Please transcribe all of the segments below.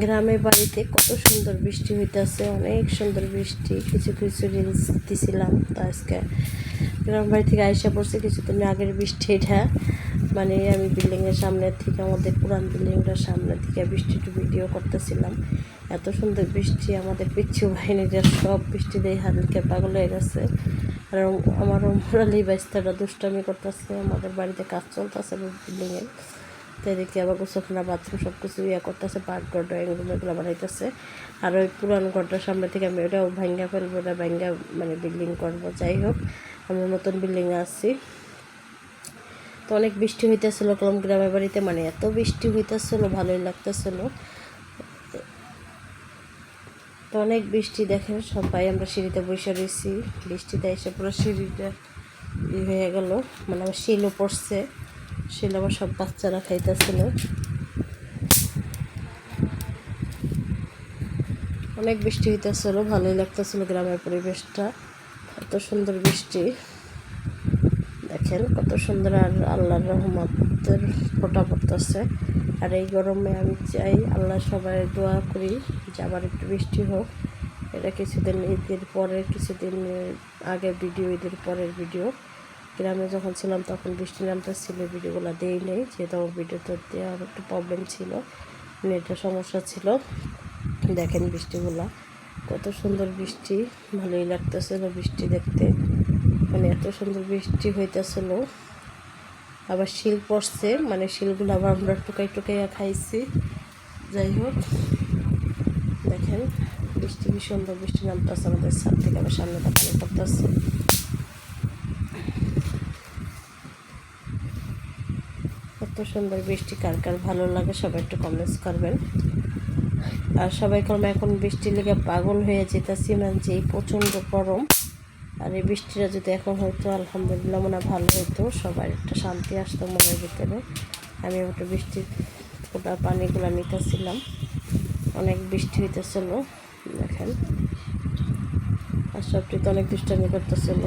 গ্রামের বাড়িতে কত সুন্দর বৃষ্টি হইতেছে, অনেক সুন্দর বৃষ্টি। কিছু কিছু রিলস দিছিলাম। তো আজকে গ্রামের বাড়ি থেকে আইসা পড়ছে কিছুদিন আগের বৃষ্টি। এটা মানে আমি বিল্ডিংয়ের সামনে থেকে, আমাদের পুরান বিল্ডিংটার সামনে থেকে বৃষ্টিটা ভিডিও করতেছিলাম। এত সুন্দর বৃষ্টি, আমাদের পিচ্ছু বাহিনীরা সব বৃষ্টি দিয়ে হালকে পাগল হয়ে গেছে। আর আমার মোরালি বাইস্তারা দুষ্টামি করতেছে, আমাদের বাড়িতে কাজ চলতেছে বিল্ডিংয়ের। তো এদিকে আবার গোসলখানা, বাথরুম সব কিছু করতেছে, পাকঘর, ড্রয়িং রুম এগুলো বানাইতেছে। আর ওই পুরান ঘরটার সামনে থেকে আমি ওটাও ভাঙ্গা ফেলবো, ওটা ভাঙ্গা মানে বিল্ডিং করবো। যাই হোক, আমরা নতুন বিল্ডিংয়ে আসছি। তো অনেক বৃষ্টি হইতেছিল কলম গ্রামের বাড়িতে, মানে এত বৃষ্টি হইতেছিল, ভালোই লাগতেছিল। তো অনেক বৃষ্টি দেখেন, সবাই আমরা সিঁড়িতে বসে রয়েছি। বৃষ্টিতে এসে পুরো সিঁড়িটা হয়ে গেল, মানে আমার শিলও পড়ছে। শিল আবার সব বাচ্চারা খাইতেছিল। অনেক বৃষ্টি হইতেছিল, ভালোই লাগতেছিল গ্রামের পরিবেশটা। এত সুন্দর বৃষ্টি দেখেন, কত সুন্দর। আর আল্লাহর রহমতের ফোঁটা পড়তেছে। আর এই গরমে আমি চাই, আল্লাহ সবাই দোয়া করি যে আবার একটু বৃষ্টি হোক। এটা কিছুদিন ঈদের পরের, কিছুদিন আগের ভিডিও, ঈদের পরের ভিডিও। গ্রামে যখন ছিলাম তখন বৃষ্টি নামতেছিল, ভিডিওগুলো দেই নেই, যেহেতু আমার ভিডিওটা দেওয়ার একটু প্রবলেম ছিল, নেটের সমস্যা ছিল। দেখেন বৃষ্টিগুলা, কত সুন্দর বৃষ্টি, ভালোই লাগতেছিল বৃষ্টি দেখতে। মানে এত সুন্দর বৃষ্টি হইতেছিল। আবার শিল পড়ছে, মানে শিলগুলো আবার আমরা টুকাই টুকাইয়া খাইছি। যাই হোক, দেখেন বৃষ্টি, কি সুন্দর বৃষ্টি নামতেছে আমাদের ছাদ থেকে, আবার সামনেটা পানি পড়তেছে। কত সুন্দর বৃষ্টি, কার কার ভালো লাগে সবাই একটু কমেন্টস করবেন। আর সবাই কলমে এখন বৃষ্টির লেগে পাগল হয়ে যেতেছি, মানে যে প্রচণ্ড গরম। আর এই বৃষ্টিটা যদি এখন হয়তো আলহামদুলিল্লাহ মনে ভালো হতো, সবার একটা শান্তি আসতো মনের ভিতরে। আমি একটু বৃষ্টির ওটা পানিগুলো নিতেছিলাম, অনেক বৃষ্টি হইতেছিল দেখেন। আর সবটি তো অনেক দুষ্টামি করতেছিল।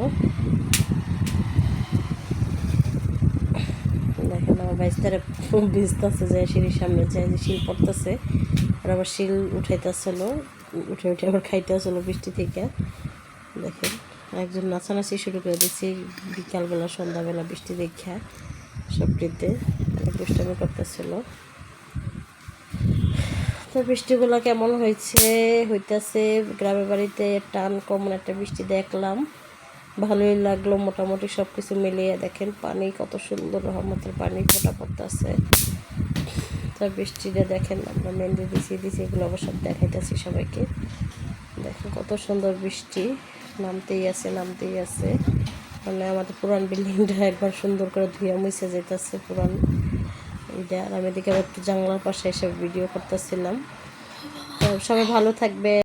দেখেন আমার বাইস্তারা খুব ভিজতেছে, যে সিঁড়ির সামনে যায়, যে শিল পড়তেছে। আর আবার শিল উঠাইতেছিল, উঠে উঠে আবার খাইতেছিল বৃষ্টি থেকে। দেখেন একজন নাচানাচি শুরু করে দিচ্ছি বিকালবেলা, সন্ধ্যাবেলা বৃষ্টি দেখা। সবটিতে অনেক দুষ্টামি করতেছিল। তো বৃষ্টিগুলো কেমন হইতেছে গ্রামের বাড়িতে, টান কমন একটা বৃষ্টি দেখলাম, ভালোই লাগলো মোটামুটি সব কিছু মিলিয়ে। দেখেন পানি কত সুন্দর, রহমতের পানি ফোটা পড়তেছে। তার বৃষ্টিটা দেখেন, আমরা মেহেন্দি দিছি, এগুলো আবার সব দেখাইতেছি সবাইকে। দেখেন কত সুন্দর বৃষ্টি, নামতেই আছে। মানে আমাদের পুরান বিল্ডিংটা একবার সুন্দর করে ধুয়ে মুছে যেতেছে পুরান এটা। আর আমি এদিকে একটু জানলার পাশে এসে ভিডিও করতেছিলাম। তো সবাই ভালো থাকবে।